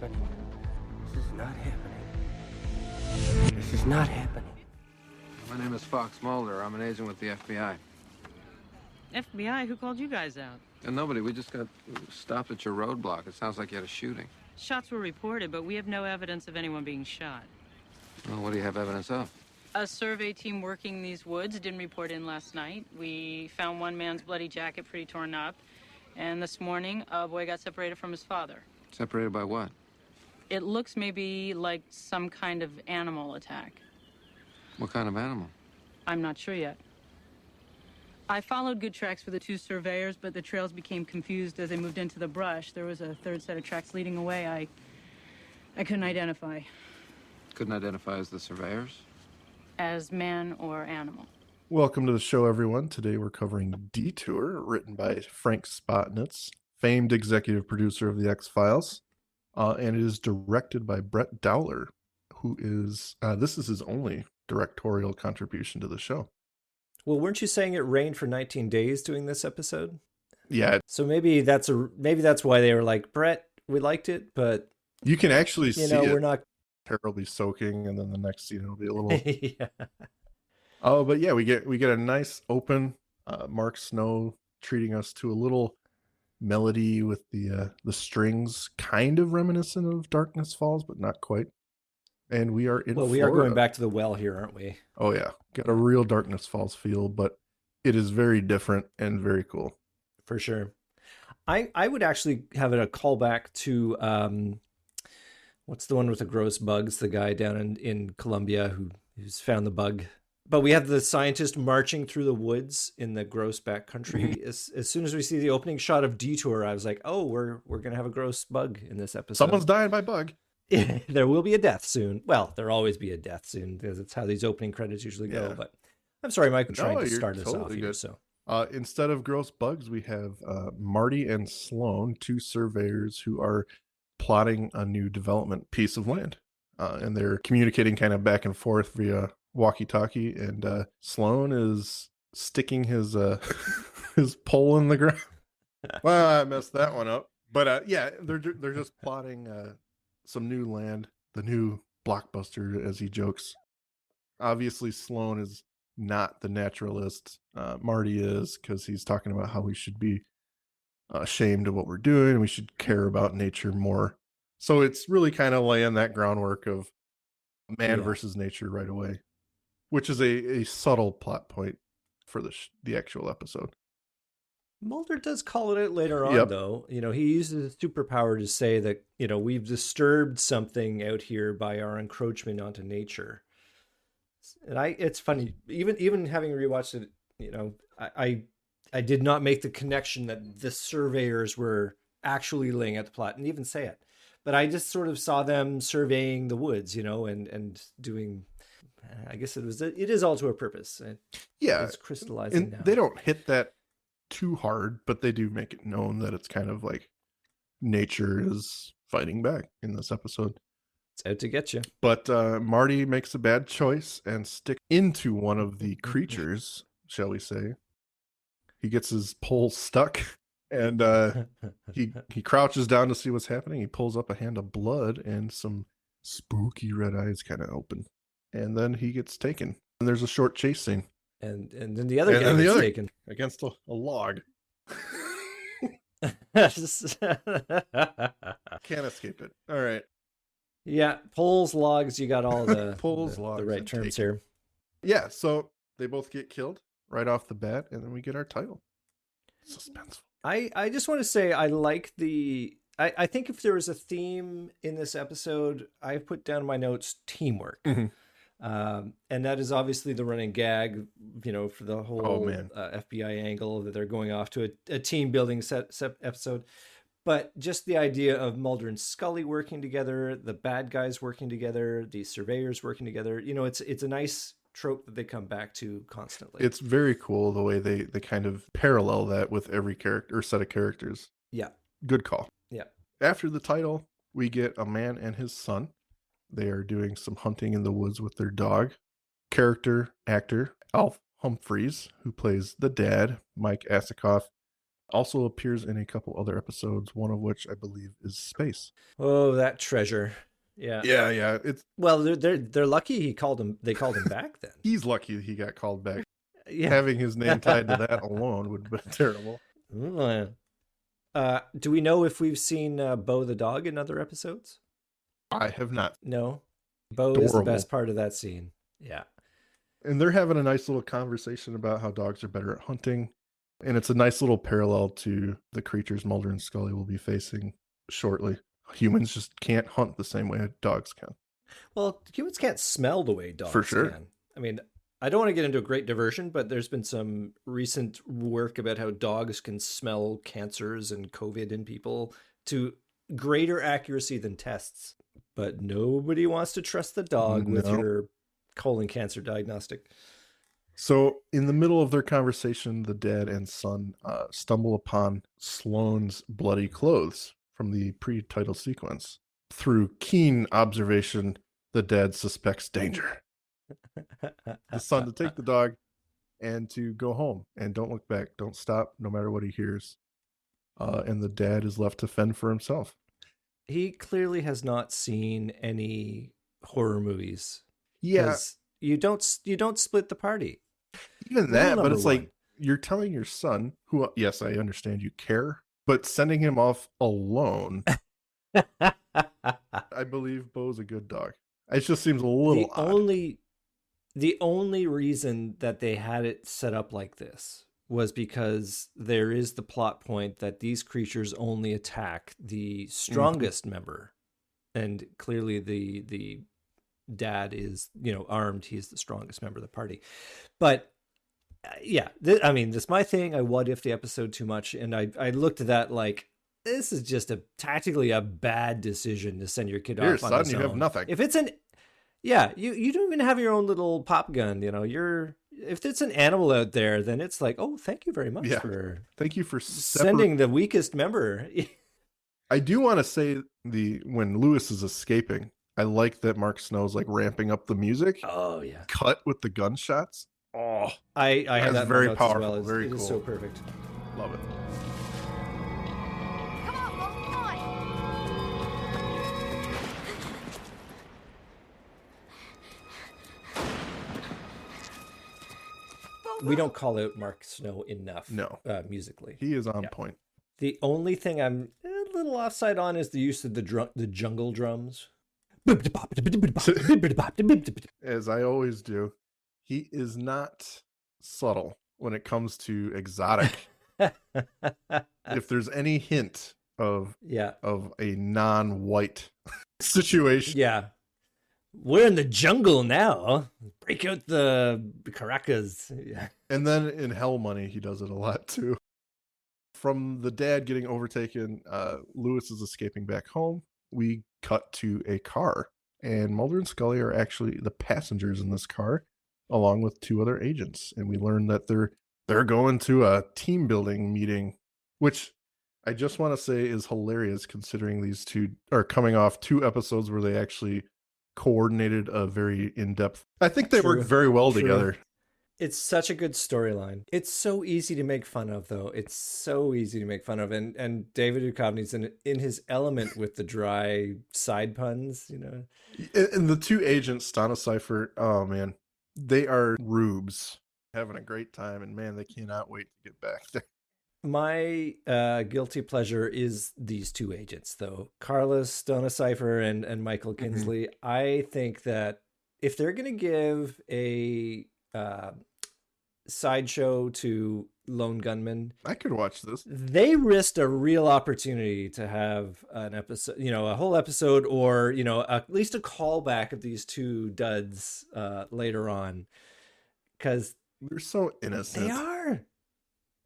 happening. This is not happening. This is not happening. My name is Fox Mulder. I'm an agent with the FBI. FBI? Who called you guys out? And nobody. We just got stopped at your roadblock. It sounds like you had a shooting. Shots were reported, but we have no evidence of anyone being shot. Well, what do you have evidence of? A survey team working these woods didn't report in last night. We found one man's bloody jacket pretty torn up. And this morning, a boy got separated from his father. Separated by what? It looks maybe like some kind of animal attack. What kind of animal? I'm not sure yet. I followed good tracks for the two surveyors, but the trails became confused as they moved into the brush. There was a third set of tracks leading away I couldn't identify. Couldn't identify as the surveyors? As man or animal. Welcome to the show, everyone. Today we're covering Detour, written by Frank Spotnitz, famed executive producer of The X-Files, and it is directed by Brett Dowler, who is, this is his only directorial contribution to the show. Well, weren't you saying it rained for 19 days doing this episode? Yeah. So maybe that's why they were like, Brett, we liked it, but You can actually see it we're not terribly soaking, and then the next scene will be a little... yeah. Oh, but yeah, we get a nice open Mark Snow treating us to a little melody with the strings, kind of reminiscent of Darkness Falls, but not quite. And we are in Well, we Florida. are going back to the well here, aren't we? Oh yeah, got a real Darkness Falls feel, but it is very different and very cool. For sure. I would actually have it a callback to what's the one with the gross bugs? The guy down in Colombia who's found the bug. But we have the scientist marching through the woods in the gross backcountry. As soon as we see the opening shot of Detour, I was like, oh, we're gonna have a gross bug in this episode. Someone's dying by bug. There will be a death soon. Well, there'll always be a death soon because it's how these opening credits usually go. Yeah. But I'm sorry, Mike, I'm trying to you're start us totally off here. good. So Instead of gross bugs, we have Marty and Sloan, two surveyors who are plotting a new development piece of land. And they're communicating kind of back and forth via walkie-talkie, and Sloan is sticking his his pole in the ground. Well, I messed that one up. But yeah, they're just plotting some new land, the new blockbuster, as he jokes. Obviously, Sloan is not the naturalist. Marty is, because he's talking about how we should be ashamed of what we're doing. We should care about nature more. So it's really kind of laying that groundwork of man versus nature right away, which is a subtle plot point for the actual episode. Mulder does call it out later on, though. He uses his superpower to say that, we've disturbed something out here by our encroachment onto nature. And it's funny, even having rewatched it, I did not make the connection that the surveyors were actually laying out the plot and even say it. But I just sort of saw them surveying the woods, and doing, I guess it is all to a purpose. It's crystallizing and now. They don't hit that too hard, but they do make it known that it's kind of like nature is fighting back in this episode. It's out to get you. But Marty makes a bad choice and sticks into one of the creatures, shall we say. He gets his pole stuck, and he crouches down to see what's happening. He pulls up a hand of blood, and some spooky red eyes kind of open. And then he gets taken. And there's a short chase scene. And then the other guy gets taken. Against a log. Can't escape it. All right. Yeah, poles, logs, you got all the poles, the logs, right terms here. Yeah, so they both get killed right off the bat, and then we get our title. Suspenseful. I just want to say I like I think if there was a theme in this episode, I put down in my notes teamwork. Mm-hmm. And that is obviously the running gag, for the whole FBI angle that they're going off to a team building set episode. But just the idea of Mulder and Scully working together, the bad guys working together, the surveyors working together, it's a nice trope that they come back to constantly. It's very cool the way they kind of parallel that with every character or set of characters. Yeah. Good call. Yeah. After the title, we get a man and his son. They are doing some hunting in the woods with their dog. Actor Alf Humphreys, who plays the dad, Mike Asakoff, Also appears in a couple other episodes, one of which I believe is Space. Oh, that treasure. Yeah. Yeah. It's Well, they're lucky they called him back then. he's lucky he got called back. Yeah. Having his name tied to that alone would have been terrible. Do we know if we've seen Bo the dog in other episodes? I have not. No. Bo is the Adorable. best part of that scene. Yeah. And they're having a nice little conversation about how dogs are better at hunting. And it's a nice little parallel to the creatures Mulder and Scully will be facing shortly. Humans just can't hunt the same way dogs can. Well, humans can't smell the way dogs For sure. can. I mean, I don't want to get into a great diversion, but there's been some recent work about how dogs can smell cancers and COVID in people to greater accuracy than tests. But nobody wants to trust the dog with No. your colon cancer diagnostic. So in the middle of their conversation, the dad and son stumble upon Sloane's bloody clothes from the pre-title sequence. Through keen observation, the dad suspects danger. The son to take the dog and to go home and don't look back, don't stop, no matter what he hears. And the dad is left to fend for himself. He clearly has not seen any horror movies. Yeah, 'Cause you don't split the party. even Rule that, but number it's one. like you're telling your son, who, yes, I understand you care, but sending him off alone. I believe Bo's a good dog. It just seems a little odd. The only reason that they had it set up like this was because there is the plot point that these creatures only attack the strongest member, and clearly the dad is, armed. He's the strongest member of the party. But this my thing. I what if the episode too much, and I looked at that like, this is just tactically a bad decision to send your kid Your off on son, his you own. have nothing. If it's you don't even have your own little pop gun. If it's an animal out there, then it's like, oh, thank you very much for Thank you for sending the weakest member. I do want to say when Lewis is escaping, I like that Mark Snow's like ramping up the music. Oh yeah. Cut with the gunshots. Oh, I have that in my very notes powerful. as well. Very It cool. is so perfect. Love it. Come on, Mom, come on. We don't call out Mark Snow enough. No. Musically. He is on point. The only thing I'm a little offside on is the use of the jungle drums. As I always do, he is not subtle when it comes to exotic. If there's any hint of a non-white situation, Yeah. We're in the jungle now. Break out the Caracas. Yeah. and then in Hell Money, he does it a lot too. From the dad getting overtaken, Lewis is escaping back home. We cut to a car, and Mulder and Scully are actually the passengers in this car, along with two other agents. And we learn that they're going to a team building meeting, which I just want to say is hilarious considering these two are coming off 2 episodes where they actually coordinated a very in-depth. I think they work very well together. It's such a good storyline. It's so easy to make fun of, though. It's so easy to make fun of, and David Duchovny's in his element with the dry side puns. And the two agents, Stana Cypher, oh man, they are rubes, having a great time, and man, they cannot wait to get back there. My guilty pleasure is these two agents, though. Carlos Stana Cypher and Michael Kinsley. I think that if they're going to give a sideshow to Lone Gunman, I could watch this. they risked a real opportunity to have an episode, a whole episode, or at least a callback of these two duds later on, because They're so innocent. they are.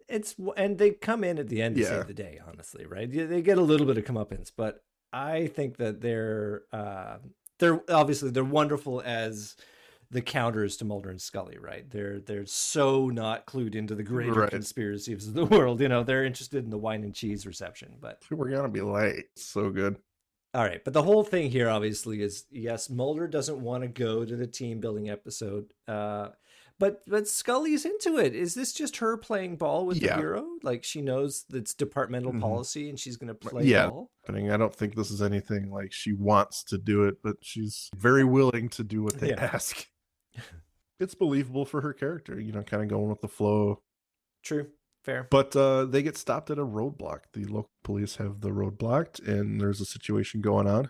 And they come in at the end to save the day, honestly, right? They get a little bit of comeuppance, but I think that they're obviously they're wonderful as the counters to Mulder and Scully, right? They're so not clued into the greater conspiracies of the world. They're interested in the wine and cheese reception, but We're gonna be late. So good. all right. But the whole thing here obviously is, yes, Mulder doesn't want to go to the team building episode, But Scully's into it. Is this just her playing ball with the Bureau? Like she knows that's departmental policy and she's going to play ball? I don't think this is anything like she wants to do it, but she's very willing to do what they ask. It's believable for her character, kind of going with the flow. True. Fair. But they get stopped at a roadblock. The local police have the road blocked and there's a situation going on.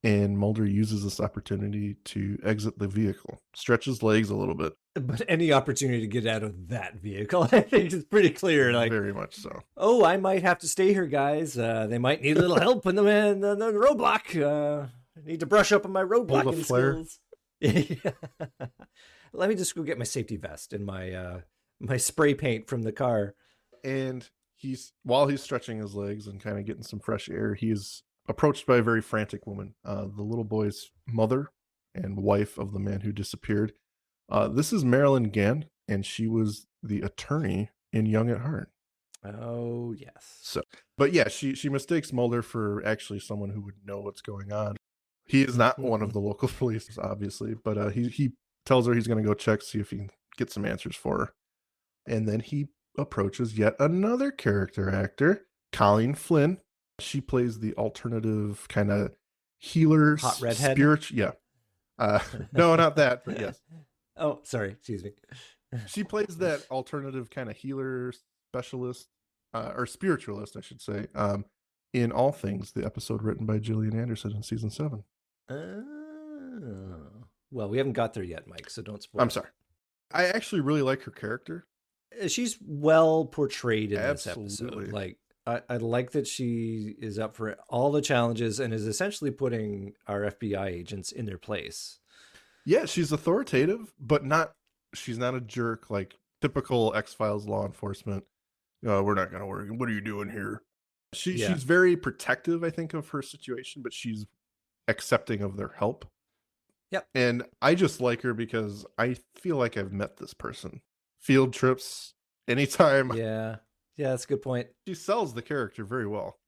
And Mulder uses this opportunity to exit the vehicle, stretch his legs a little bit. But any opportunity to get out of that vehicle, I think is pretty clear. Like, very much so. Oh, I might have to stay here, guys. They might need a little help in the roadblock. I need to brush up on my roadblocking skills. Let me just go get my safety vest and my spray paint from the car. And while he's stretching his legs and kind of getting some fresh air, he is approached by a very frantic woman, the little boy's mother and wife of the man who disappeared. This is Marilyn Gann, and she was the attorney in Young at Heart. Oh, yes. But yeah, she mistakes Mulder for actually someone who would know what's going on. He is not one of the local police, obviously, but he tells her he's going to go check, see if he can get some answers for her. And then he approaches yet another character actor, Colleen Flynn. She plays the alternative kind of healer, hot redhead. No, not that, but yes. Oh, sorry. Excuse me. She plays that alternative kind of healer specialist, or spiritualist, I should say, in All Things, the episode written by Gillian Anderson in season 7. Well, we haven't got there yet, Mike, so don't spoil. I'm sorry. I actually really like her character. She's well portrayed in Absolutely. this episode. Like, I like that she is up for all the challenges and is essentially putting our FBI agents in their place. Yeah, she's authoritative, but she's not a jerk like typical X-Files law enforcement. We're not going to work. What are you doing here? She's very protective, I think, of her situation, but she's accepting of their help. Yep. And I just like her because I feel like I've met this person. Field trips, anytime. Yeah, that's a good point. She sells the character very well.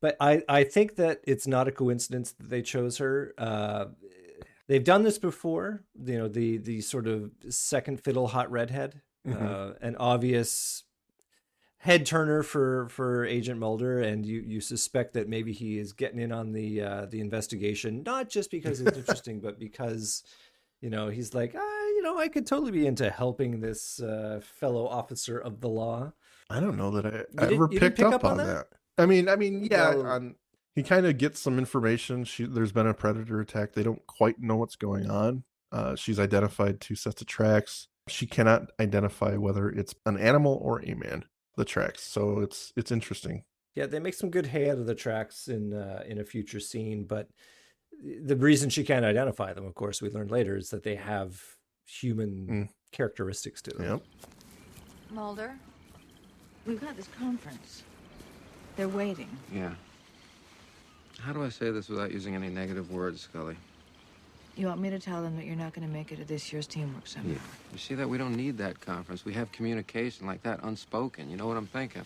But I think that it's not a coincidence that they chose her. They've done this before, the sort of second fiddle hot redhead, an obvious head turner for Agent Mulder, and you suspect that maybe he is getting in on the investigation, not just because it's interesting, but because he's like, I could totally be into helping this fellow officer of the law. I don't know that I ever picked up on that. I mean, yeah. Well, he kind of gets some information. There's been a predator attack. They don't quite know what's going on. She's identified 2 sets of tracks. She cannot identify whether it's an animal or a man, the tracks. So it's interesting. Yeah, they make some good hay out of the tracks in a future scene. But the reason she can't identify them, of course, we learned later, is that they have human characteristics to them. Yep. Mulder, we've got this conference. They're waiting. Yeah. How do I say this without using any negative words, Scully? You want me to tell them that you're not going to make it to this year's teamwork seminar? Yeah. You see that? We don't need that conference. We have communication like that, unspoken. You know what I'm thinking?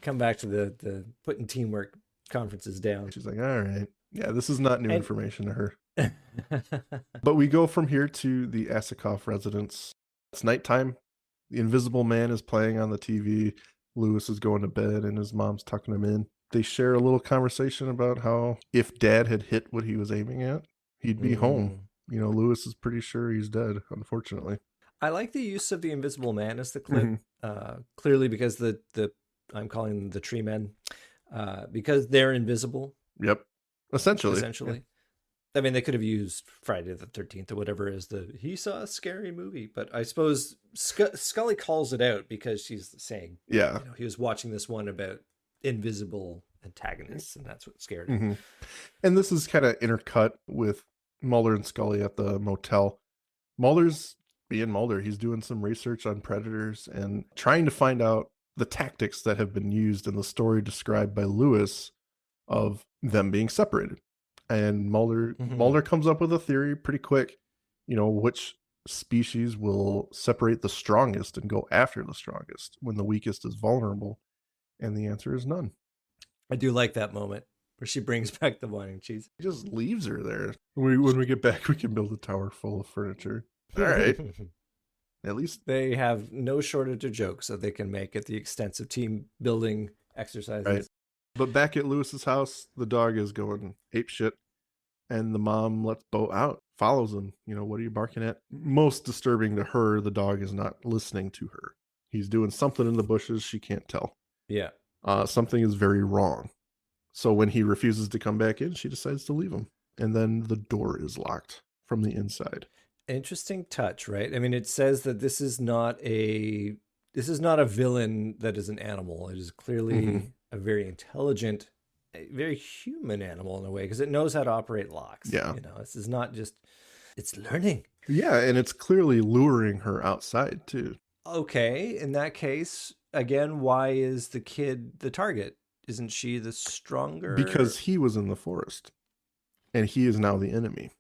Come back to the putting teamwork conferences down. She's like, all right. Yeah, this is not new information to her. But we go from here to the Asikoff residence. It's nighttime. The Invisible Man is playing on the TV. Lewis is going to bed and his mom's tucking him in. They share a little conversation about how if Dad had hit what he was aiming at, he'd be home. Lewis is pretty sure he's dead, unfortunately. I like the use of the Invisible Man as the clip, clearly because the I'm calling them the tree men, because they're invisible. Yep. Essentially. Yeah. I mean, they could have used Friday the 13th or whatever as he saw a scary movie, but I suppose Scully calls it out because she's saying, he was watching this one about invisible antagonists, and that's what scared him. And this is kind of intercut with Mulder and Scully at the motel. Mulder's being Mulder. He's doing some research on predators and trying to find out the tactics that have been used in the story described by Lewis of them being separated. And Mulder comes up with a theory pretty quick, which species will separate the strongest and go after the strongest when the weakest is vulnerable. And the answer is none. I do like that moment where she brings back the wine and cheese. He just leaves her there. When we get back, we can build a tower full of furniture. All right. At least They have no shortage of jokes that they can make at the extensive team building exercises. right. But back at Lewis's house, the dog is going ape shit, and the mom lets Bo out, follows him. What are you barking at? Most disturbing to her, the dog is not listening to her. He's doing something in the bushes she can't tell. Yeah. Something is very wrong. So when he refuses to come back in, she decides to leave him. And then the door is locked from the inside. Interesting touch, right? I mean, it says that this is not a villain that is an animal. It is clearly a very intelligent, a very human animal in a way, because it knows how to operate locks. Yeah. This is not just, it's learning. Yeah, and it's clearly luring her outside too. Okay, in that case, again, why is the kid the target? Isn't she the stronger? Because he was in the forest, and he is now the enemy.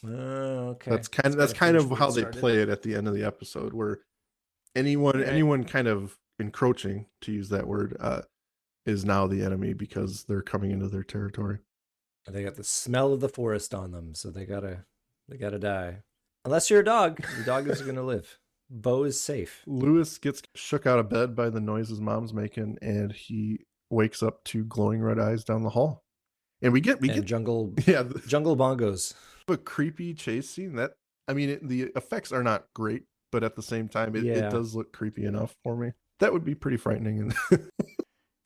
Okay. That's kind of how they play it at the end of the episode, where anyone kind of encroaching, to use that word, is now the enemy because they're coming into their territory. They got the smell of the forest on them, so they gotta die. Unless you're a dog, the dog is gonna live. Bo is safe. Lewis gets shook out of bed by the noises mom's making, and he wakes up to glowing red eyes down the hall. And we get jungle jungle bongos. A creepy chase scene that, the effects are not great, but at the same time, it does look creepy enough for me. That would be pretty frightening.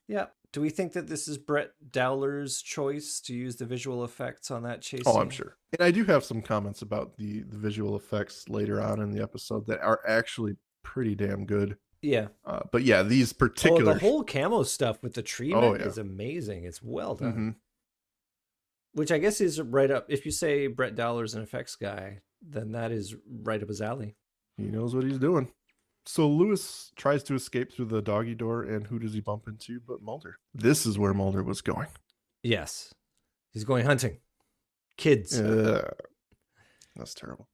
Yeah. Do we think that this is Brett Dowler's choice to use the visual effects on that chase? Oh, I'm sure. And I do have some comments about the visual effects later on in the episode that are actually pretty damn good. Yeah. But yeah, these particular... the whole camo stuff with the treatment is amazing. It's well done. Mm-hmm. Which I guess is right up... If you say Brett Dowler's an effects guy, then that is right up his alley. He knows what he's doing. So Lewis tries to escape through the doggy door, and who does he bump into but Mulder? This is where Mulder was going. Yes. He's going hunting. Kids. That's terrible.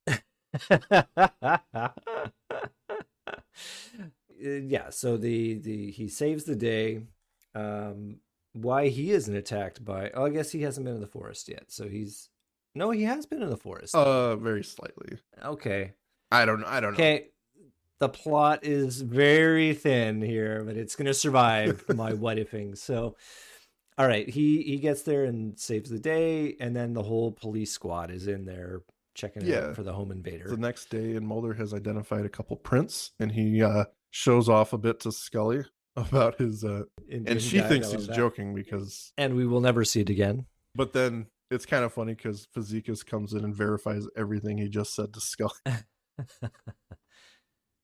Yeah, so he saves the day. Why he isn't attacked by... I guess he hasn't been in the forest yet, so he's... No, he has been in the forest. Very slightly. Okay. I don't know. Okay. The plot is very thin here, but it's going to survive my what-ifing. So, all right, he gets there and saves the day, and then the whole police squad is in there checking out for the home invader. The next day, and Mulder has identified a couple prints, and he shows off a bit to Scully about his... and she thinks he's joking because... And we will never see it again. But then it's kind of funny because Fazekas comes in and verifies everything he just said to Scully.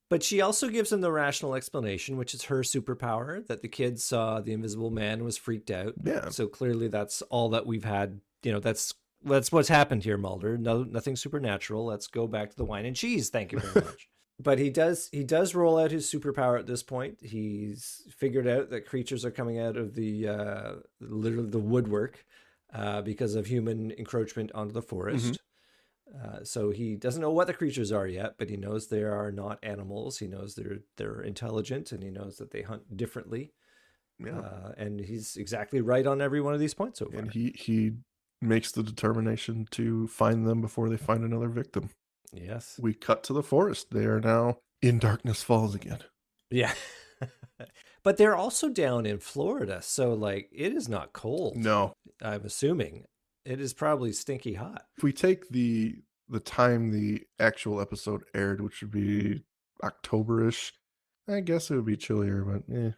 But she also gives him the rational explanation, which is her superpower, that the kid saw the Invisible Man and was freaked out. Yeah. So clearly that's all that we've had. That's what's happened here, Mulder. No, nothing supernatural. Let's go back to the wine and cheese. Thank you very much. But he does roll out his superpower at this point. He's figured out that creatures are coming out of literally the woodwork because of human encroachment onto the forest. Mm-hmm. So he doesn't know what the creatures are yet, but he knows they are not animals. He knows they're intelligent, and he knows that they hunt differently. Yeah. And he's exactly right on every one of these points so far. And he makes the determination to find them before they find another victim. Yes. We cut to the forest. They are now in Darkness Falls again. Yeah. But they're also down in Florida, so it is not cold. No. I'm assuming. It is probably stinky hot. If we take the time the actual episode aired, which would be October-ish, I guess it would be chillier, but eh.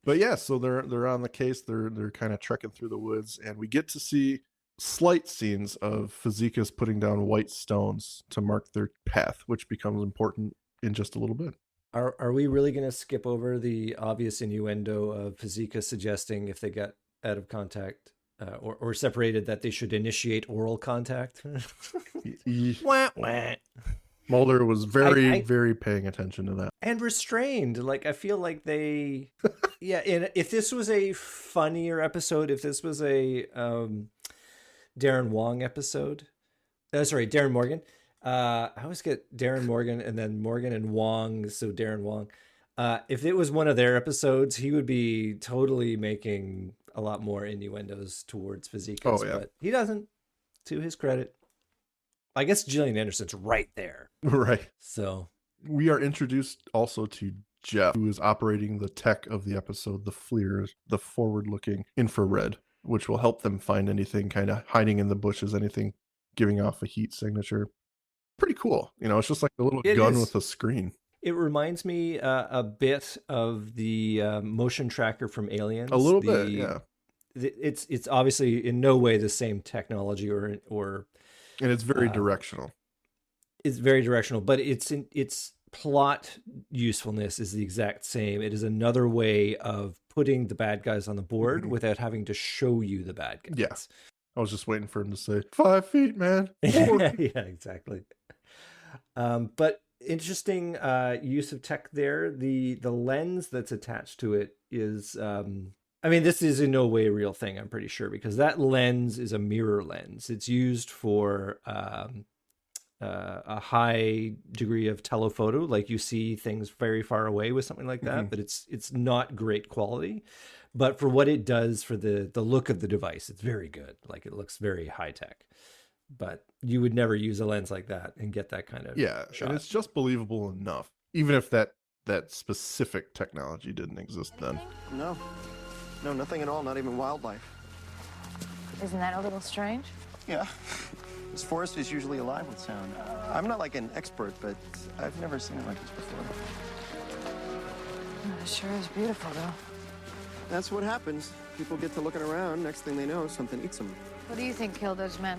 But yeah, so they're on the case. They're kind of trekking through the woods, and we get to see slight scenes of Fazekas putting down white stones to mark their path, which becomes important in just a little bit. Are we really going to skip over the obvious innuendo of Fazekas suggesting if they got out of contact or separated that they should initiate oral contact? Wah, wah. Mulder was very paying attention to that. And restrained. I feel like they... Yeah, and if this was a funnier episode, if this was a Darren Wong episode... sorry, Darren Morgan. I always get Darren Morgan and then Morgan and Wong, so Darren Wong. If it was one of their episodes, he would be totally making a lot more innuendos towards Fazekas. Oh, yeah. But he doesn't, to his credit. I guess Gillian Anderson's right there. Right. So We are introduced also to Jeff, who is operating the tech of the episode, the FLIR, the forward-looking infrared, which will help them find anything kind of hiding in the bushes, anything giving off a heat signature. Pretty cool. It's just like a little gun with a screen. It reminds me a bit of the motion tracker from Aliens. A little bit, yeah. It's obviously in no way the same technology or and it's very directional. It's very directional, but its plot usefulness is the exact same. It is another way of putting the bad guys on the board without having to show you the bad guys. Yes. I was just waiting for him to say 5 feet, man. Yeah, exactly. But interesting use of tech there. The lens that's attached to it is this is in no way a real thing, I'm pretty sure, because that lens is a mirror lens. It's used for a high degree of telephoto, like you see things very far away with something like that, but it's not great quality. But for what it does for the look of the device, it's very good. Like, it looks very high tech. But you would never use a lens like that and get that kind of shot. And it's just believable enough, even if that specific technology didn't exist then. No, nothing at all, not even wildlife. Isn't that a little strange? Yeah, this forest is usually alive with sound. I'm not like an expert, but I've never seen it like this before. It sure is beautiful, though. That's what happens. People get to looking around, next thing they know, something eats them. What do you think killed those men?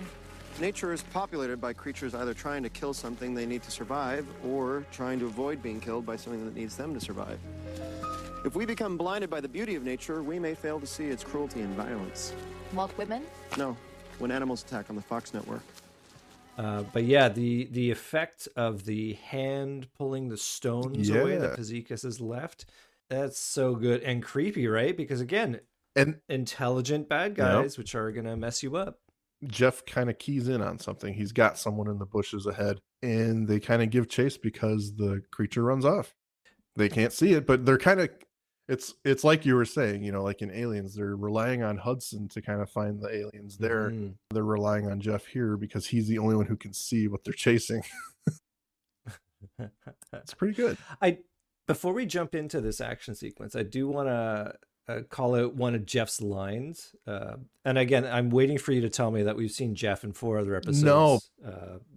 Nature is populated by creatures either trying to kill something they need to survive or trying to avoid being killed by something that needs them to survive. If we become blinded by the beauty of nature, we may fail to see its cruelty and violence. Walt Whitman? No, when animals attack on the Fox network. But yeah, the effect of the hand pulling the stones away that Physicus has left, that's so good and creepy, right? Because again, intelligent bad guys, which are going to mess you up. Jeff kind of keys in on something. He's got someone in the bushes ahead, and they kind of give chase because the creature runs off. They can't see it, but they're kind of, it's like you were saying, like in Aliens, they're relying on Hudson to kind of find the aliens there. They're relying on Jeff here because he's the only one who can see what they're chasing. It's pretty good. Before we jump into this action sequence, I do want to call out one of Jeff's lines. And again, I'm waiting for you to tell me that we've seen Jeff in 4 other episodes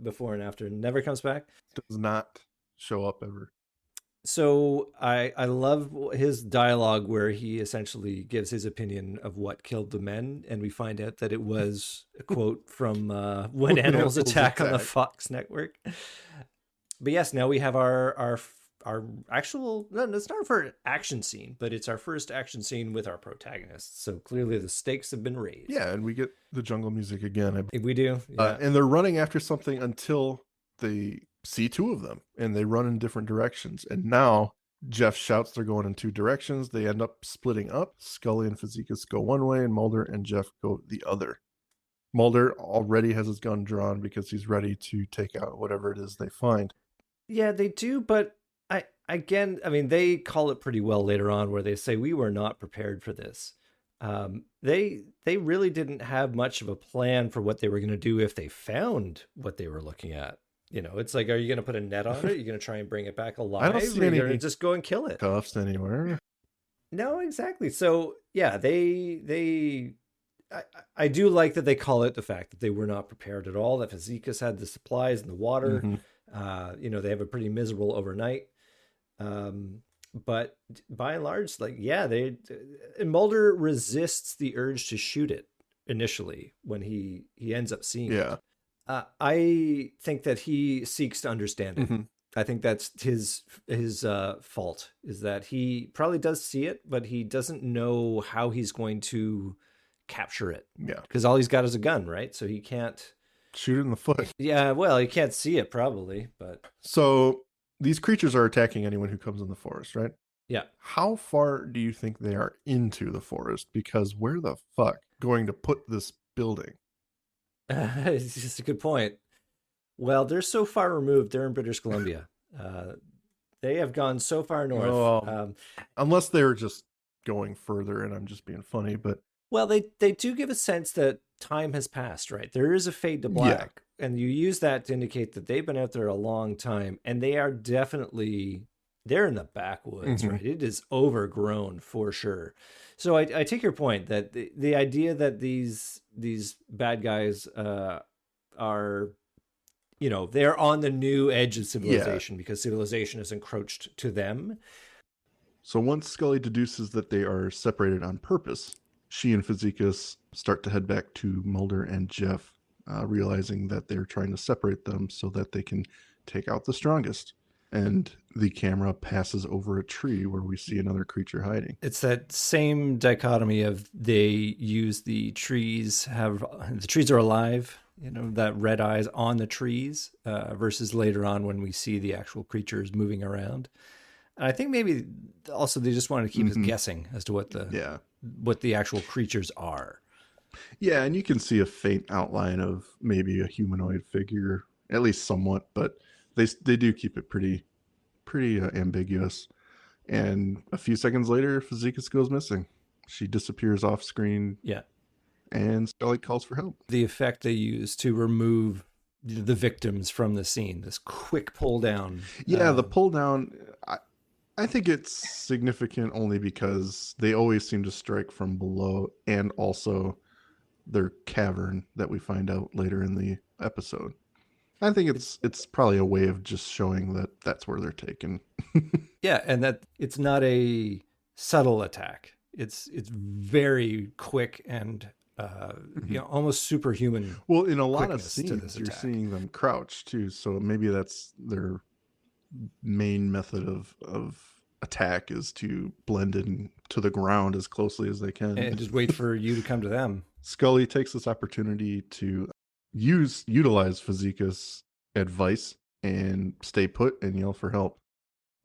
before and after. Never comes back. Does not show up ever. So I love his dialogue where he essentially gives his opinion of what killed the men. And we find out that it was a quote from When Animals Attack on the Fox network. But yes, now we have our actual, no, it's not our first action scene, but it's our first action scene with our protagonists. So clearly the stakes have been raised. Yeah, and we get the jungle music again. We do. Yeah. And they're running after something until they see 2 of them, and they run in different directions. And now Jeff shouts they're going in 2 directions. They end up splitting up. Scully and Physicus go one way, and Mulder and Jeff go the other. Mulder already has his gun drawn because he's ready to take out whatever it is they find. Yeah, they do, but they call it pretty well later on where they say we were not prepared for this. They really didn't have much of a plan for what they were going to do if they found what they were looking at. It's like, are you going to put a net on it? Are you going to try and bring it back alive? I don't see any. Or you just go and kill it. Cuffs anywhere. No, exactly. So yeah, I do like that they call it the fact that they were not prepared at all. That Physicus had the supplies and the water. They have a pretty miserable overnight. But by and large, and Mulder resists the urge to shoot it initially when he ends up seeing it. I think that he seeks to understand it. I think that's his fault, is that he probably does see it, but he doesn't know how he's going to capture it. Yeah. Because all he's got is a gun, right? So he can't shoot it in the foot. Yeah, well, he can't see it probably, but so these creatures are attacking anyone who comes in the forest, right? Yeah. How far do you think they are into the forest? Because where the fuck going to put this building? It's just a good point. Well, they're so far removed. They're in British Columbia. They have gone so far north. Unless they're just going further and I'm just being funny, but... Well, they do give a sense that time has passed, right? There is a fade to black. and you use that to indicate that they've been out there a long time, and they are definitely, they're in the backwoods, right? It is overgrown for sure. So I take your point that the idea that these bad guys are, you know, they're on the new edge of civilization because civilization has encroached to them. So once Scully deduces that they are separated on purpose, she and Physicus start to head back to Mulder and Jeff, realizing that they're trying to separate them so that they can take out the strongest. And the camera passes over a tree where we see another creature hiding. It's that same dichotomy of they use the trees are alive, you know, that red eyes on the trees, versus later on when we see the actual creatures moving around. And I think maybe also they just wanted to keep us guessing as to what the actual creatures are. Yeah, and you can see a faint outline of maybe a humanoid figure, at least somewhat, but they do keep it pretty ambiguous. And a few seconds later, Physicus goes missing. She disappears off screen. Yeah. And Scully calls for help. The effect they use to remove the victims from the scene, this quick pull down. Yeah, the pull down, I think it's significant only because they always seem to strike from below, and also their cavern that we find out later in the episode. I think it's probably a way of just showing that that's where they're taken. Yeah, and that it's not a subtle attack. It's very quick and you know, almost superhuman. Well, in a lot of scenes, you're seeing them crouch too, so maybe that's their main method of attack is to blend in to the ground as closely as they can and just wait for you to come to them. Scully takes this opportunity to utilize Physicus' advice and stay put and yell for help.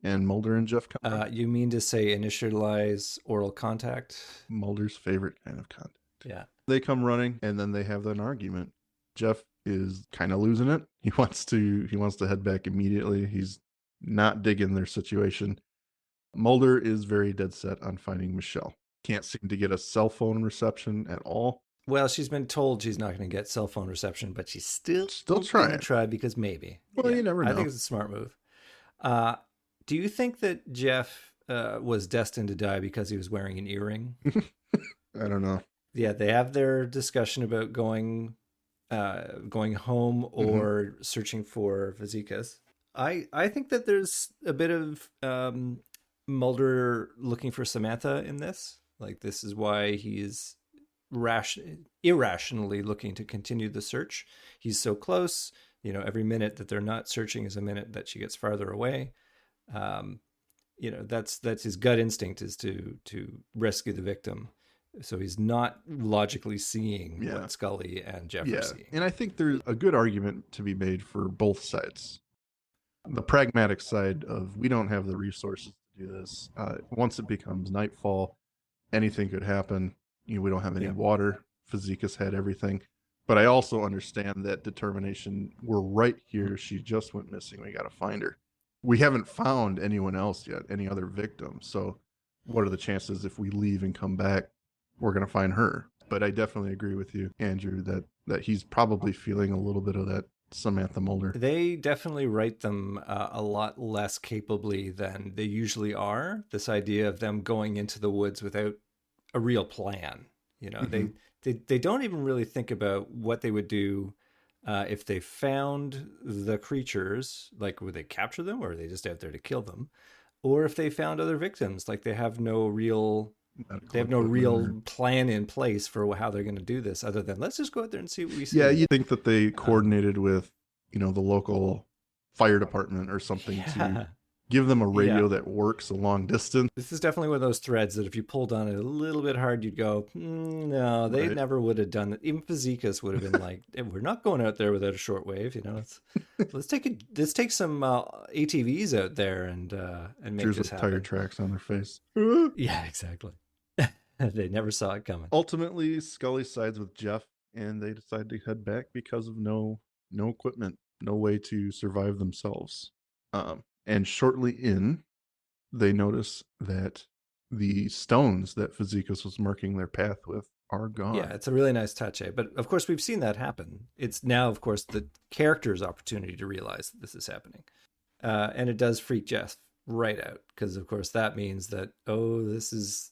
And Mulder and Jeff come. You mean to say initialize oral contact? Mulder's favorite kind of contact. Yeah. They come running, and then they have an argument. Jeff is kind of losing it. He wants to head back immediately. He's not digging their situation. Mulder is very dead set on finding Michelle. Can't seem to get a cell phone reception at all. Well, she's been told she's not going to get cell phone reception, but she's still trying to try because maybe. Well, you never know. I think it's a smart move. Do you think that Jeff was destined to die because he was wearing an earring? I don't know. Yeah, they have their discussion about going home or searching for Physicus. I think that there's a bit of Mulder looking for Samantha in this. Like, this is why he's irrationally looking to continue the search. He's so close. You know, every minute that they're not searching is a minute that she gets farther away. You know, that's his gut instinct, is to rescue the victim. So he's not logically seeing what Scully and Jeff are seeing. And I think there's a good argument to be made for both sides. The pragmatic side of, we don't have the resources to do this. Once it becomes nightfall, anything could happen. You know, we don't have any water. Physicus had everything. But I also understand that determination. We're right here. She just went missing. We got to find her. We haven't found anyone else yet, any other victims. So what are the chances if we leave and come back, we're going to find her? But I definitely agree with you, Andrew, that he's probably feeling a little bit of that Samantha Mulder. They definitely write them a lot less capably than they usually are. This idea of them going into the woods without a real plan. You know, they don't even really think about what they would do if they found the creatures. Like, would they capture them, or are they just out there to kill them? Or if they found other victims, like they have no real plan in place for how they're going to do this, other than let's just go out there and see what we see. Yeah, you think that they coordinated with, you know, the local fire department or something to give them a radio that works a long distance. This is definitely one of those threads that if you pulled on it a little bit hard, you'd go, no, they never would have done that. Even Physicus would have been like, we're not going out there without a shortwave. You know, let's take some ATVs out there and make this happen. Tire tracks on their face. Yeah, exactly. They never saw it coming. Ultimately, Scully sides with Jeff, and they decide to head back because of no equipment, no way to survive themselves. And shortly in, they notice that the stones that Physicus was marking their path with are gone. Yeah, it's a really nice touch, eh? But of course, we've seen that happen. It's now, of course, the character's opportunity to realize that this is happening. And it does freak Jeff right out, because of course that means that, oh, this is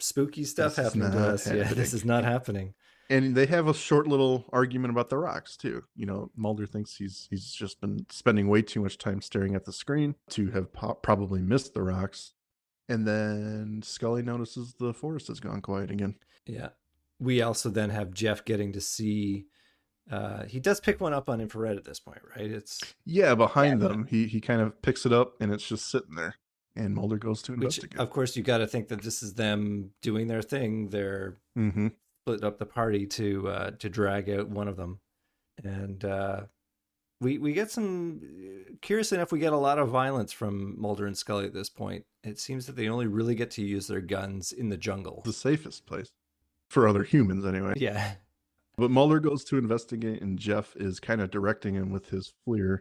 spooky stuff happening to us. Yeah, this is not happening. And they have a short little argument about the rocks too. You know, Mulder thinks he's just been spending way too much time staring at the screen to have probably missed the rocks. And then Scully notices the forest has gone quiet again. Yeah. We also then have Jeff getting to see, he does pick one up on infrared at this point, right? Behind them. He kind of picks it up and it's just sitting there. And Mulder goes to investigate. Of course, you got to think that this is them doing their thing. They're split up the party to drag out one of them. And we get some, curiously enough, we get a lot of violence from Mulder and Scully at this point. It seems that they only really get to use their guns in the jungle. The safest place. For other humans, anyway. Yeah. But Mulder goes to investigate, and Jeff is kind of directing him with his FLIR.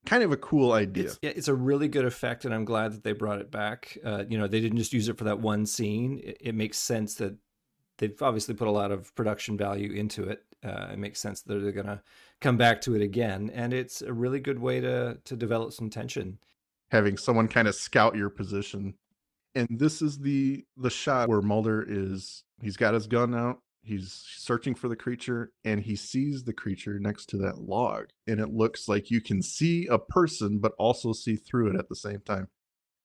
Kind of a cool idea. It's a really good effect, and I'm glad that they brought it back. They didn't just use it for that one scene. It makes sense that they've obviously put a lot of production value into it. It makes sense that they're going to come back to it again, and it's a really good way to develop some tension. Having someone kind of scout your position. And this is the shot where Mulder he's got his gun out, he's searching for the creature, and he sees the creature next to that log. And it looks like you can see a person, but also see through it at the same time.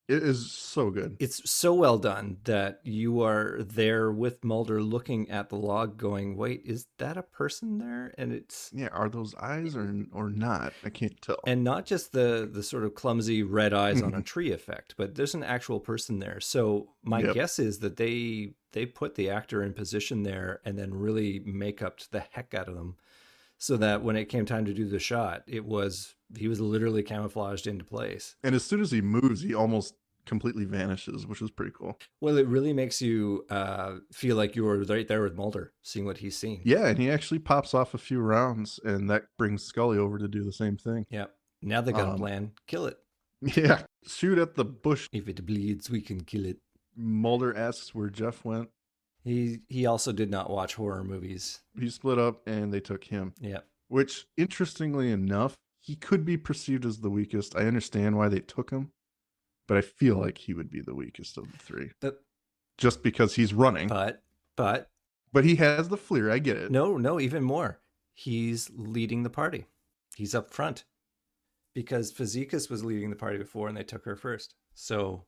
It is so good. It's so well done that you are there with Mulder looking at the log going, wait, is that a person there? And it's... Yeah, are those eyes or not? I can't tell. And not just the sort of clumsy red eyes on a tree effect, but there's an actual person there. So my guess is that they put the actor in position there and then really make up the heck out of them, so that when it came time to do the shot, he was literally camouflaged into place. And as soon as he moves, he almost completely vanishes, which is pretty cool. Well, it really makes you feel like you were right there with Mulder, seeing what he's seeing. Yeah, and he actually pops off a few rounds, and that brings Scully over to do the same thing. Yeah. Now they got a plan. Kill it. Yeah. Shoot at the bush. If it bleeds, we can kill it. Mulder asks where Jeff went. He also did not watch horror movies. He split up and they took him. Yeah. Which, interestingly enough, he could be perceived as the weakest. I understand why they took him, but I feel like he would be the weakest of the three. Just because he's running. But he has the FLIR, I get it. No, even more. He's leading the party. He's up front. Because Fazekas was leading the party before and they took her first. So...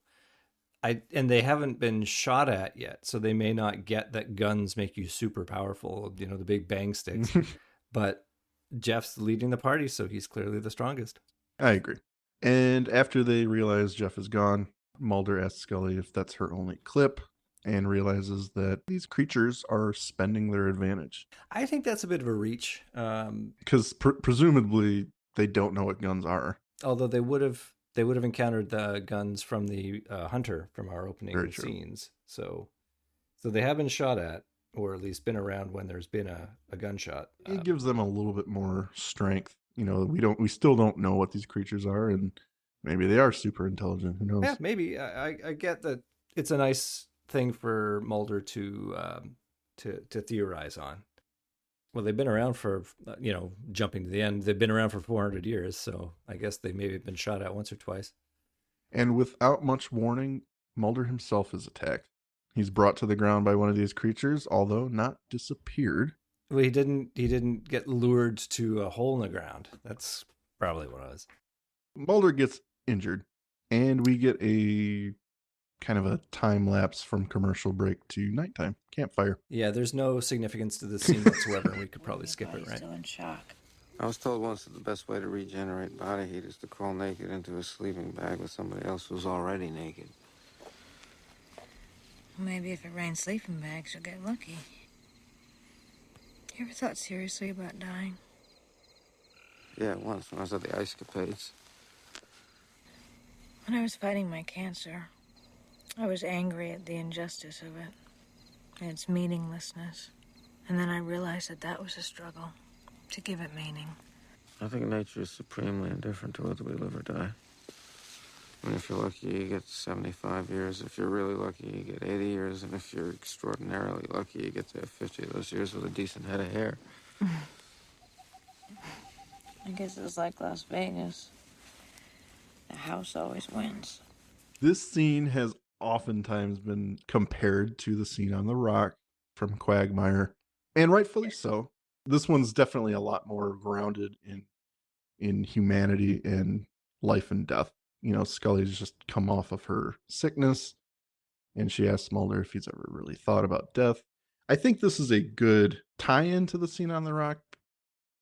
and they haven't been shot at yet, so they may not get that guns make you super powerful, the big bang sticks. But Jeff's leading the party, so he's clearly the strongest. I agree. And after they realize Jeff is gone, Mulder asks Scully if that's her only clip, and realizes that these creatures are spending their advantage. I think that's a bit of a reach. Because presumably they don't know what guns are. Although they would have encountered the guns from the hunter from our opening scenes. So they have been shot at, or at least been around when there's been a gunshot. It gives them a little bit more strength. We still don't know what these creatures are, and maybe they are super intelligent. Who knows? Yeah, maybe. I get that it's a nice thing for Mulder to theorize on. Well, they've been around for, jumping to the end, they've been around for 400 years, so I guess they maybe have been shot at once or twice. And without much warning, Mulder himself is attacked. He's brought to the ground by one of these creatures, although not disappeared. Well, he didn't get lured to a hole in the ground. That's probably what it was. Mulder gets injured, and we get a kind of a time lapse from commercial break to nighttime campfire. Yeah, there's no significance to the scene whatsoever. We could probably skip it, right? Still in shock. I was told once that the best way to regenerate body heat is to crawl naked into a sleeping bag with somebody else who's already naked. Maybe if it rains sleeping bags, you'll get lucky. You ever thought seriously about dying? Yeah, once when I was at the Ice Capades. When I was fighting my cancer, I was angry at the injustice of it, and its meaninglessness. And then I realized that was a struggle, to give it meaning. I think nature is supremely indifferent to whether we live or die. And if you're lucky, you get 75 years. If you're really lucky, you get 80 years. And if you're extraordinarily lucky, you get to have 50 of those years with a decent head of hair. I guess it's like Las Vegas. The house always wins. This scene has oftentimes been compared to the scene on the rock from Quagmire, and rightfully so. This one's definitely a lot more grounded in humanity and life and death. You know, Scully's just come off of her sickness, and she asks Mulder if he's ever really thought about death. I think this is a good tie-in to the scene on the rock,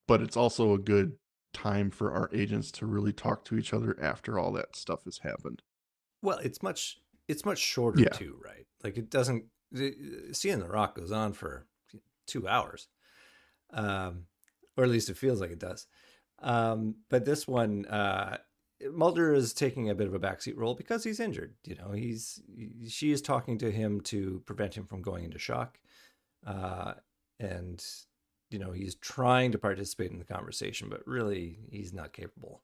but it's also a good time for our agents to really talk to each other after all that stuff has happened. Well, it's much shorter Yeah. too, right? Like it doesn't. The scene in the rock goes on for 2 hours, or at least it feels like it does. But this one, Mulder is taking a bit of a backseat role because he's injured. You know, she is talking to him to prevent him from going into shock, and you know he's trying to participate in the conversation, but really he's not capable.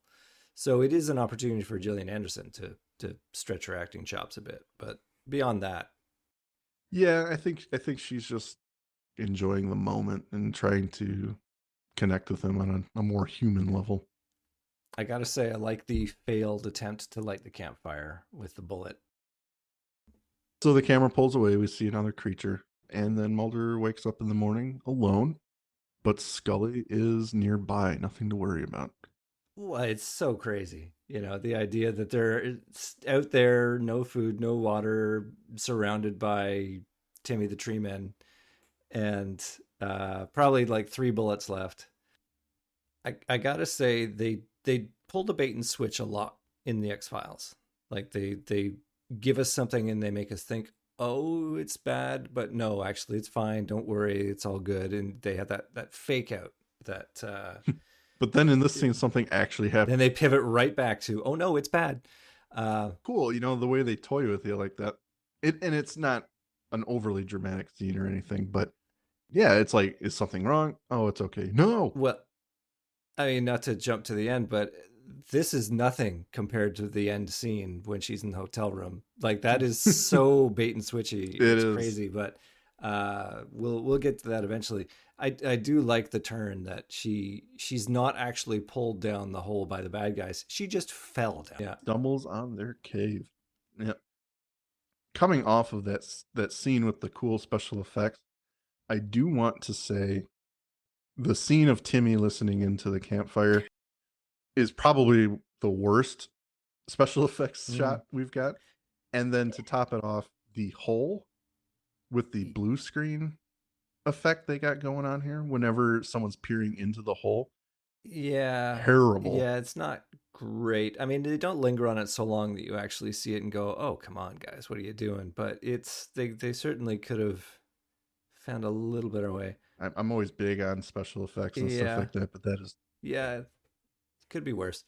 So it is an opportunity for Gillian Anderson to stretch her acting chops a bit. But beyond that, Yeah, I think she's just enjoying the moment and trying to connect with him on a more human level. I gotta say, I like the failed attempt to light the campfire with the bullet. So the camera pulls away, we see another creature, and then Mulder wakes up in the morning alone, but Scully is nearby, nothing to worry about. Well, it's so crazy. You know, the idea that they're out there, no food, no water, surrounded by Timmy the Tree Man, and probably like 3 bullets left. I gotta say, they pull the bait and switch a lot in the X-Files. Like they give us something and they make us think, oh, it's bad, but no, actually it's fine. Don't worry, it's all good. And they have that fake out that. But then in this scene, something actually happened. Then they pivot right back to, oh no, it's bad. Cool, you know, the way they toy with you like that. And it's not an overly dramatic scene or anything, but yeah, it's like, is something wrong? Oh, it's okay. No. Well, I mean, not to jump to the end, but this is nothing compared to the end scene when she's in the hotel room. Like that is so bait and switchy. It's crazy, but we'll get to that eventually. I do like the turn that she's not actually pulled down the hole by the bad guys. She just fell down. Yeah. Stumbles on their cave. Yep. Coming off of that scene with the cool special effects, I do want to say the scene of Timmy listening into the campfire is probably the worst special effects shot we've got. And then to top it off, the hole with the blue screen effect they got going on here whenever someone's peering into the hole. Yeah. Terrible. Yeah, it's not great. I mean, they don't linger on it so long that you actually see it and go, oh, come on, guys, what are you doing? But they certainly could have found a little better way. I'm always big on special effects and stuff like that, but that is... Yeah, it could be worse.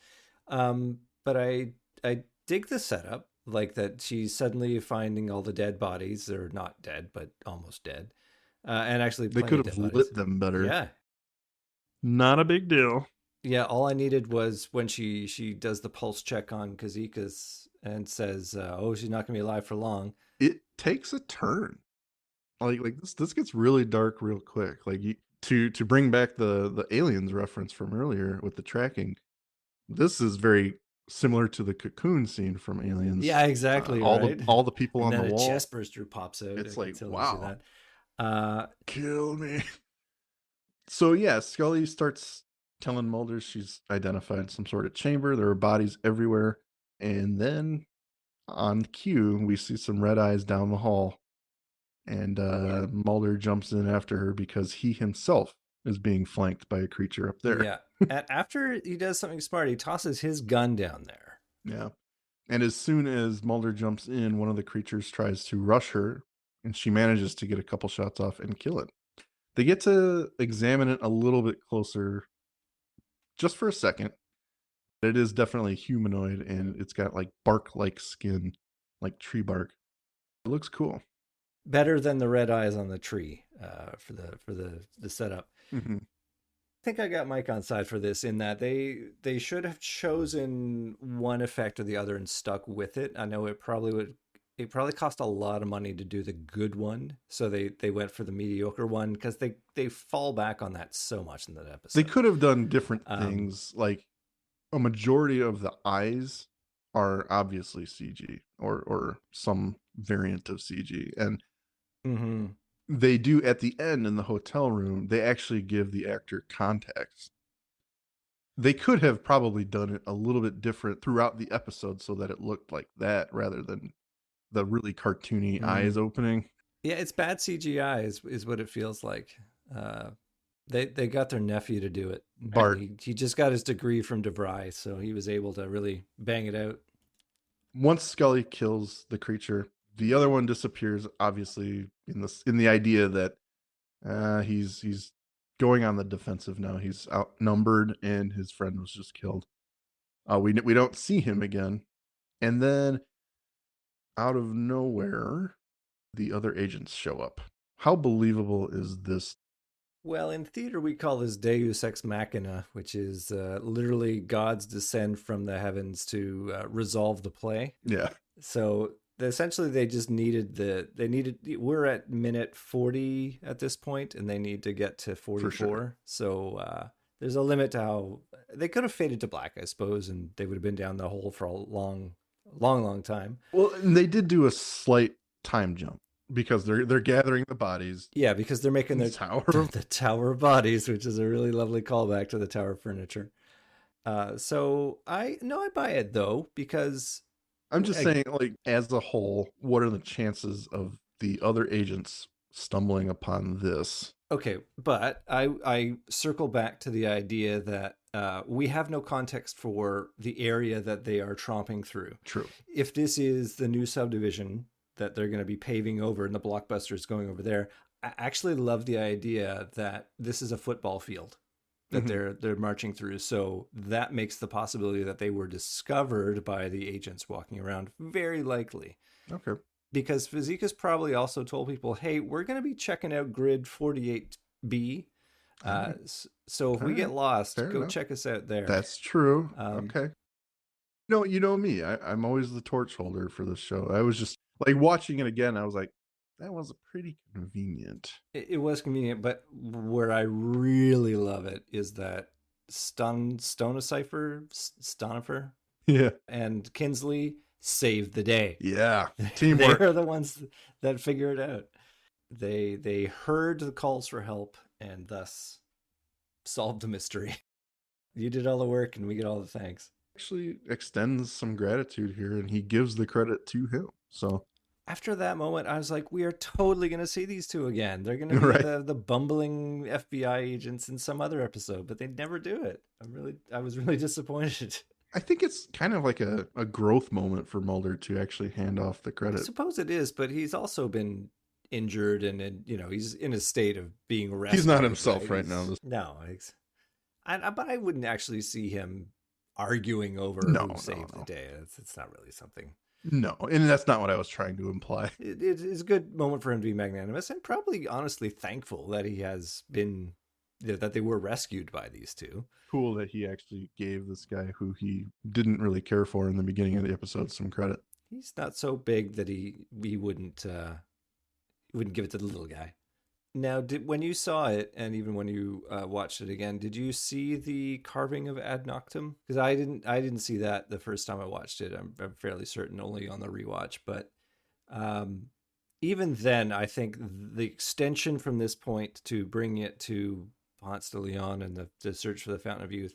But I dig the setup, like that she's suddenly finding all the dead bodies. They're not dead, but almost dead. And actually, they could have lit them better. Yeah, not a big deal. Yeah, all I needed was when she does the pulse check on Kazika's and says, "Oh, she's not gonna be alive for long." It takes a turn. Like this gets really dark real quick. Like to bring back the aliens reference from earlier with the tracking. This is very similar to the cocoon scene from Aliens. Yeah, exactly. All the people and on then the wall. A chest burster pops out. It's like, wow. Kill me. So yeah, Scully starts telling Mulder she's identified some sort of chamber. There are bodies everywhere. And then on cue, we see some red eyes down the hall. And Mulder jumps in after her because he himself is being flanked by a creature up there. Yeah. After he does something smart, he tosses his gun down there. Yeah. And as soon as Mulder jumps in, one of the creatures tries to rush her, and she manages to get a couple shots off and kill it. They get to examine it a little bit closer just for a second. It is definitely humanoid, and it's got like bark-like skin, like tree bark. It looks cool. Better than the red eyes on the tree for the setup. Mm-hmm. think I got Mike on side for this in that they should have chosen one effect or the other and stuck with it. I know it probably cost a lot of money to do the good one, so they went for the mediocre one because they fall back on that so much in that episode. They could have done different things. Like a majority of the eyes are obviously CG or some variant of CG, and they do at the end in the hotel room. They actually give the actor context. They could have probably done it a little bit different throughout the episode so that it looked like that rather than the really cartoony eyes opening. Yeah, it's bad CGI is what it feels like. They got their nephew to do it. Bart. He just got his degree from DeVry, so he was able to really bang it out. Once Scully kills the creature, the other one disappears, obviously in the idea that he's going on the defensive now. He's outnumbered and his friend was just killed. We don't see him again. And then out of nowhere, the other agents show up. How believable is this? Well, in theater, we call this Deus Ex Machina, which is literally God's descent from the heavens to resolve the play. Yeah. So essentially, they just we're at minute 40 at this point, and they need to get to 44. Sure. So there's a limit to how they could have faded to black, I suppose, and they would have been down the hole for a long time. Well, and they did do a slight time jump because they're gathering the bodies. Yeah, because they're making the tower of bodies, which is a really lovely callback to the Tower of Furniture. So I buy it though, because I'm just saying, like, as a whole, what are the chances of the other agents stumbling upon this? Okay, but I circle back to the idea that we have no context for the area that they are tromping through. True. If this is the new subdivision that they're going to be paving over and the blockbuster is going over there, I actually love the idea that this is a football field that they're marching through. So that makes the possibility that they were discovered by the agents walking around very likely. Okay. Because Fazika's probably also told people, hey, we're going to be checking out grid 48B. So if we get lost, go check us out there. That's true. Okay. No, you know me. I'm always the torch holder for this show. I was just like watching it again. I was like, that was pretty convenient. It was convenient, but where I really love it is that Stonecipher, yeah, and Kinsley saved the day. Yeah, teamwork. They're the ones that figure it out. They heard the calls for help and thus solved the mystery. You did all the work, and we get all the thanks. Actually, extends some gratitude here, and he gives the credit to him. So. After that moment, I was like, we are totally going to see these two again. They're going to be the bumbling FBI agents in some other episode, but they never do it. I was really disappointed. I think it's kind of like a growth moment for Mulder to actually hand off the credit. I suppose it is, but he's also been injured and he's in a state of being arrested. He's not himself right now. No. But I wouldn't actually see him arguing over who saved the day. It's not really something. No, and that's not what I was trying to imply. It is a good moment for him to be magnanimous and probably honestly thankful that he has been, that they were rescued by these two. Cool that he actually gave this guy who he didn't really care for in the beginning of the episode some credit. He's not so big that he wouldn't give it to the little guy. Now, when you saw it, and even when you watched it again, did you see the carving of Ad Noctem? Because I didn't see that the first time I watched it. I'm fairly certain, only on the rewatch. But even then, I think the extension from this point to bring it to Ponce de Leon and the search for the Fountain of Youth,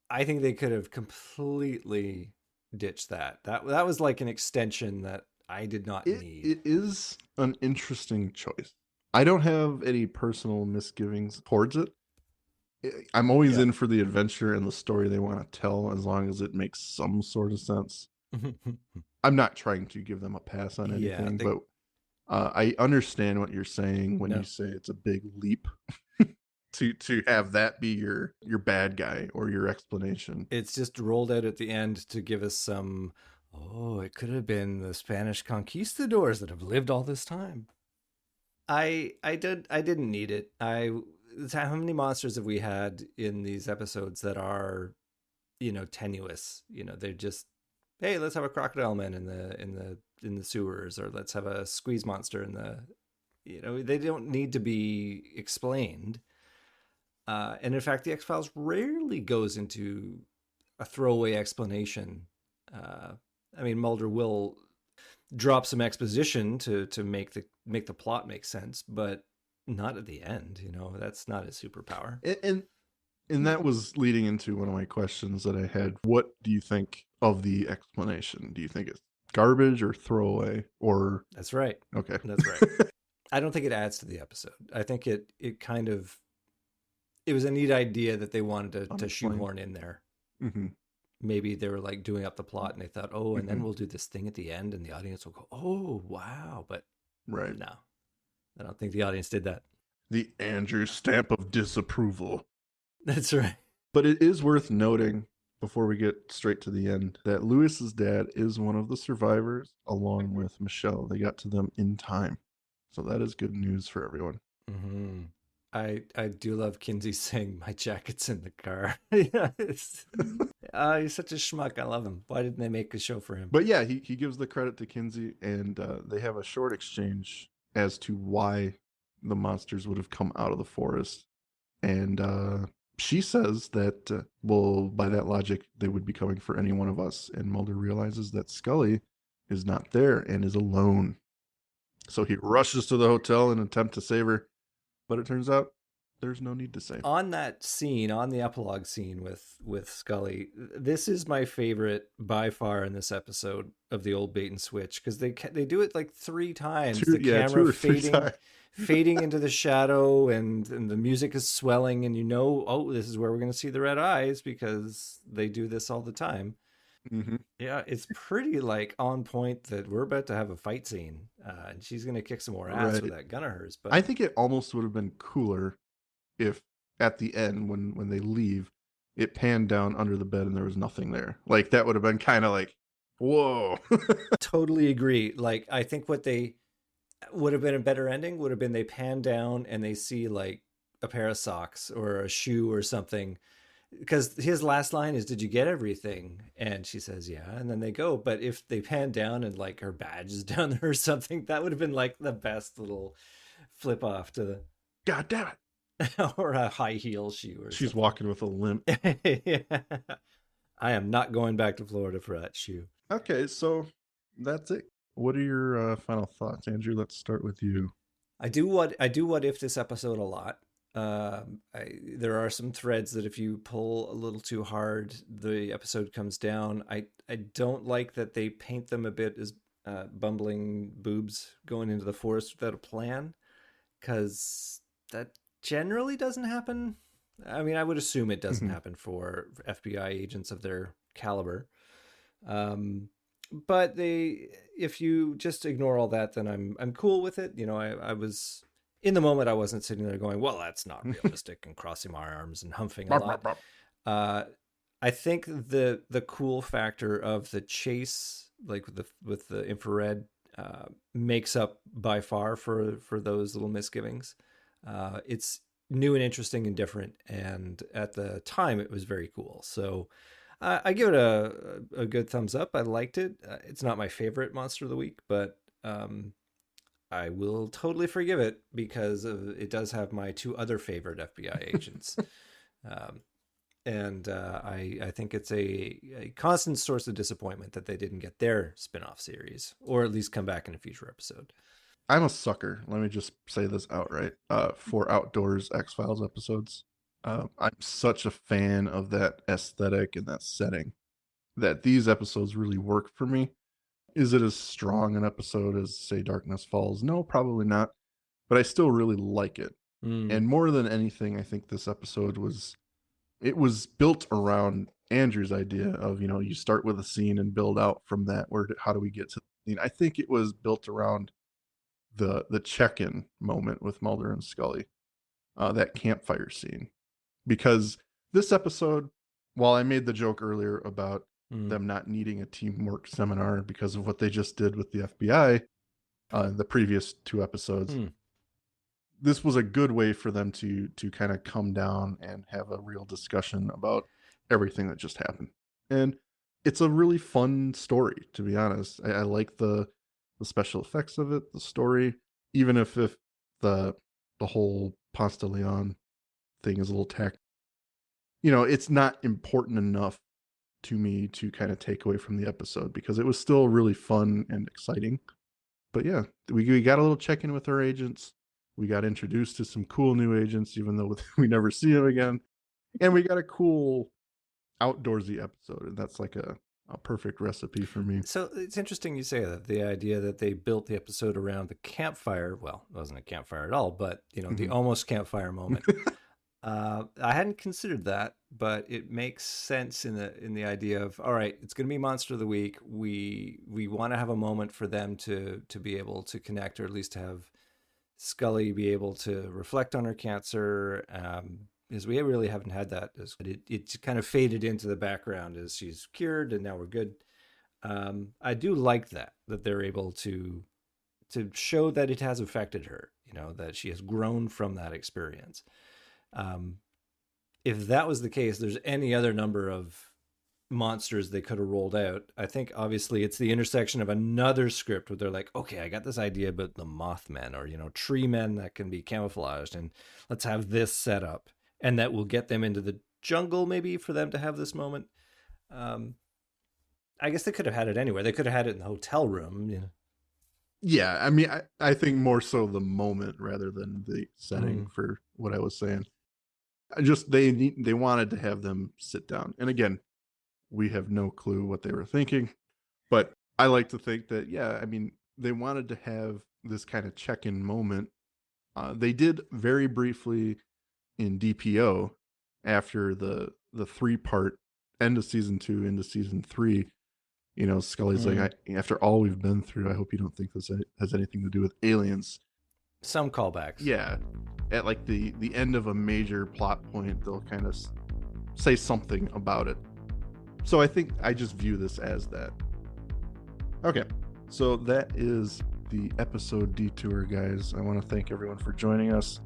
I think they could have completely ditched that. That was like an extension that I did not need. It is an interesting choice. I don't have any personal misgivings towards it. I'm always in for the adventure and the story they want to tell, as long as it makes some sort of sense. I'm not trying to give them a pass on anything, but I understand what you're saying when you say it's a big leap to have that be your bad guy or your explanation. It's just rolled out at the end to give us some, it could have been the Spanish conquistadors that have lived all this time. I didn't need it. how many monsters have we had in these episodes that are, tenuous? They're just, hey, let's have a crocodile man in the sewers, or let's have a squeeze monster in the, they don't need to be explained. And in fact, the X-Files rarely goes into a throwaway explanation. Mulder will drop some exposition to make the plot make sense, but not at the end. That's not his superpower. And that was leading into one of my questions that I had. What do you think of the explanation? Do you think it's garbage or throwaway, or? That's right. Okay. That's right. I don't think it adds to the episode. I think it kind of, it was a neat idea that they wanted to shoehorn in there. Mm-hmm. Maybe they were like doing up the plot and they thought, and then we'll do this thing at the end and the audience will go, oh, wow. But right. No, I don't think the audience did that. The Andrew stamp of disapproval. That's right. But it is worth noting, before we get straight to the end, that Lewis's dad is one of the survivors, along with Michelle. They got to them in time. So that is good news for everyone. Mm-hmm. I do love Kinsey saying, my jacket's in the car. Yeah, he's such a schmuck. I love him. Why didn't they make a show for him? But yeah, he gives the credit to Kinsey, and they have a short exchange as to why the monsters would have come out of the forest. And she says that, by that logic, they would be coming for any one of us. And Mulder realizes that Scully is not there and is alone. So he rushes to the hotel in an attempt to save her. But it turns out there's no need to save. On that scene, on the epilogue scene with Scully, this is my favorite by far in this episode of the old bait and switch, because they do it like 3 times. The camera fading into the shadow, and the music is swelling, and this is where we're going to see the red eyes, because they do this all the time. Mm-hmm. Yeah, it's pretty like on point that we're about to have a fight scene, and she's going to kick some more ass with that gun of hers. But I think it almost would have been cooler if at the end, when they leave, it panned down under the bed and there was nothing there. Like, that would have been kind of like, whoa. Totally agree. Like, I think what they would have been a better ending would have been they pan down and they see like a pair of socks or a shoe or something. Because his last line is, did you get everything? And she says, yeah. And then they go. But if they pan down and like her badge is down there or something, that would have been like the best little flip off to the... God damn it. Or a high heel shoe. Or She's something. Walking with a limp. Yeah. I am not going back to Florida for that shoe. Okay, so that's it. What are your final thoughts, Andrew? Let's start with you. I do what if this episode a lot. There are some threads that if you pull a little too hard, the episode comes down. I don't like that they paint them a bit as bumbling boobs going into the forest without a plan, because that generally doesn't happen. I mean, I would assume it doesn't happen for FBI agents of their caliber. But if you just ignore all that, then I'm cool with it. I was... In the moment, I wasn't sitting there going, well, that's not realistic, and crossing my arms and humping a lot. I think the cool factor of the chase, like with the infrared, makes up by far for those little misgivings. It's new and interesting and different, and at the time, it was very cool. So I give it a good thumbs up. I liked it. It's not my favorite Monster of the Week, but... I will totally forgive it because it does have my 2 other favorite FBI agents. And I think it's a constant source of disappointment that they didn't get their spinoff series, or at least come back in a future episode. I'm a sucker. Let me just say this outright. For Outdoors X-Files episodes. I'm such a fan of that aesthetic and that setting that these episodes really work for me. Is it as strong an episode as, say, Darkness Falls? No, probably not. But I still really like it. And more than anything, I think this episode was built around Andrew's idea of, you start with a scene and build out from that. How do we get to the scene? I think it was built around the check-in moment with Mulder and Scully, that campfire scene. Because this episode, while I made the joke earlier about them not needing a teamwork seminar because of what they just did with the FBI, the previous 2 episodes. this was a good way for them to kind of come down and have a real discussion about everything that just happened. And it's a really fun story, to be honest. I like the special effects of it, the story, even if the whole Ponce de Leon thing is a little tack. It's not important enough to me to kind of take away from the episode because it was still really fun and exciting. But yeah, we got a little check-in with our agents. We got introduced to some cool new agents, even though we never see them again. And we got a cool outdoorsy episode, and that's like a perfect recipe for me. So it's interesting you say that, the idea that they built the episode around the campfire. Well, it wasn't a campfire at all, but the almost campfire moment. I hadn't considered that, but it makes sense in the idea of, all right, it's going to be Monster of the Week. We want to have a moment for them to be able to connect, or at least have Scully be able to reflect on her cancer, because we really haven't had that. It kind of faded into the background as she's cured and now we're good. I do like that they're able to show that it has affected her, that she has grown from that experience. If that was the case, there's any other number of monsters they could have rolled out. I think obviously it's the intersection of another script where they're like, okay, I got this idea about the Mothman, or tree men that can be camouflaged, and let's have this set up, and that will get them into the jungle maybe for them to have this moment. I guess they could have had it anywhere. They could have had it in the hotel room. Yeah, I mean, I think more so the moment rather than the setting for what I was saying. They wanted to have them sit down, and again, we have no clue what they were thinking, but I like to think that, yeah, I mean, they wanted to have this kind of check-in moment. They did very briefly in DPO after the 3-part end of season 2 into season 3. Scully's like, after all we've been through, I hope you don't think this has anything to do with aliens. Some callbacks. Yeah. At like the end of a major plot point, they'll kind of say something about it. So I think I just view this as that. Okay. So that is the episode Detour, guys. I want to thank everyone for joining us.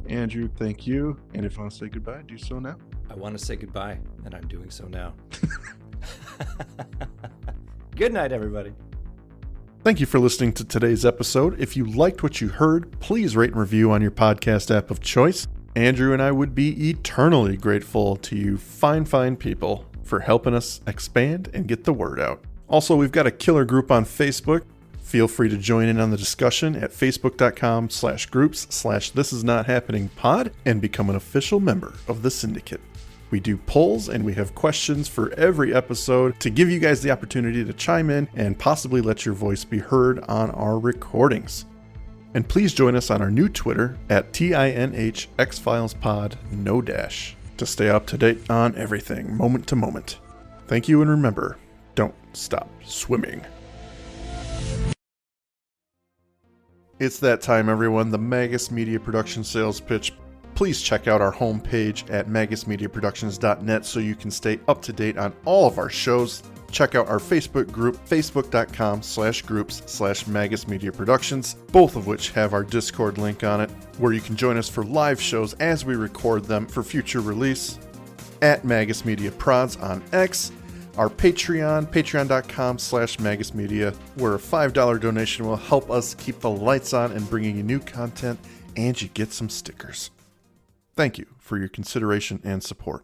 Andrew, thank you. And if you want to say goodbye, do so now. I want to say goodbye, and I'm doing so now. Good night, everybody. Thank you for listening to today's episode. If you liked what you heard, please rate and review on your podcast app of choice. Andrew and I would be eternally grateful to you fine people for helping us expand and get the word out. Also, we've got a killer group on Facebook. Feel free to join in on the discussion at facebook.com/groups/thisisnothappeningpod and become an official member of the syndicate. We do polls and we have questions for every episode to give you guys the opportunity to chime in and possibly let your voice be heard on our recordings. And please join us on our new Twitter at tinhxfilespod, no dash, to stay up to date on everything, moment to moment. Thank you, and remember, don't stop swimming. It's that time, everyone, the Magus Media Production sales pitch. Please check out our homepage at magusmediaproductions.net so you can stay up to date on all of our shows. Check out our Facebook group, facebook.com/groups/magusmediaproductions, both of which have our Discord link on it, where you can join us for live shows as we record them for future release. At Magus Media Prods on X, our Patreon, patreon.com/magusmedia, where a $5 donation will help us keep the lights on and bringing you new content, and you get some stickers. Thank you for your consideration and support.